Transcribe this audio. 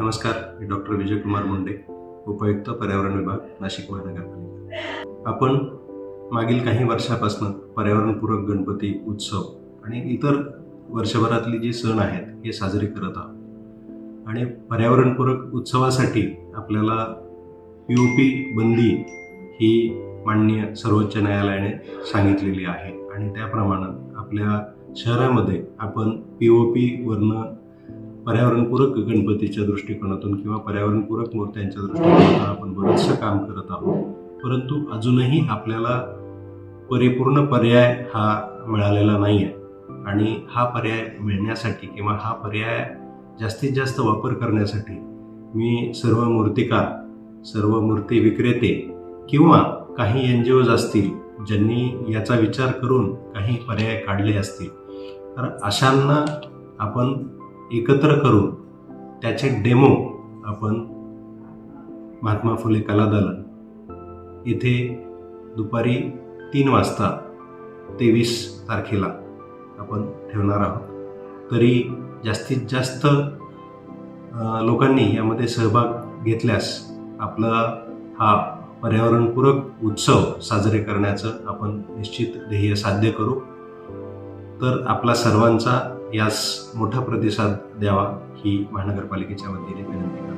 नमस्कार, मी डॉक्टर विजयकुमार मुंडे, उपायुक्त पर्यावरण विभाग, नाशिक महानगरपालिका. आपण मागील काही वर्षापासून पर्यावरणपूरक गणपती उत्सव आणि इतर वर्षभरातली जी सण आहेत हे साजरे करत आहोत. आणि पर्यावरणपूरक उत्सवासाठी आपल्याला POP बंदी ही माननीय सर्वोच्च न्यायालयाने सांगितलेली आहे आणि त्याप्रमाणे आपल्या शहरामध्ये आपण POP वरनं पर्यावरणपूरक गणपतीच्या दृष्टिकोनातून किंवा पर्यावरणपूरक मूर्त्यांच्या दृष्टिकोनातून आपण बरंचसं काम करत आहोत. परंतु अजूनही आपल्याला परिपूर्ण पर्याय हा मिळालेला नाही आहे आणि हा पर्याय मिळण्यासाठी किंवा हा पर्याय जास्तीत जास्त वापर करण्यासाठी मी सर्व मूर्तिकार, सर्व मूर्ती विक्रेते किंवा काही NGOज असतील ज्यांनी याचा विचार करून काही पर्याय काढले असतील, तर अशांना आपण एकत्र करून त्याचे डेमो आपण महात्मा फुले कला दालन येथे दुपारी 3 वाजता 23 तारखेला आपण ठेवणार आहोत. तरी जास्तीत जास्त लोकांनी यामध्ये सहभाग घेतल्यास आपला हा पर्यावरणपूरक उत्सव साजरे करण्याचं आपण निश्चित ध्येय साध्य करू. तर आपला सर्वांचा यास मोठा प्रतिसाद द्यावा ही महानगरपालिकेच्या वतीने विनंती.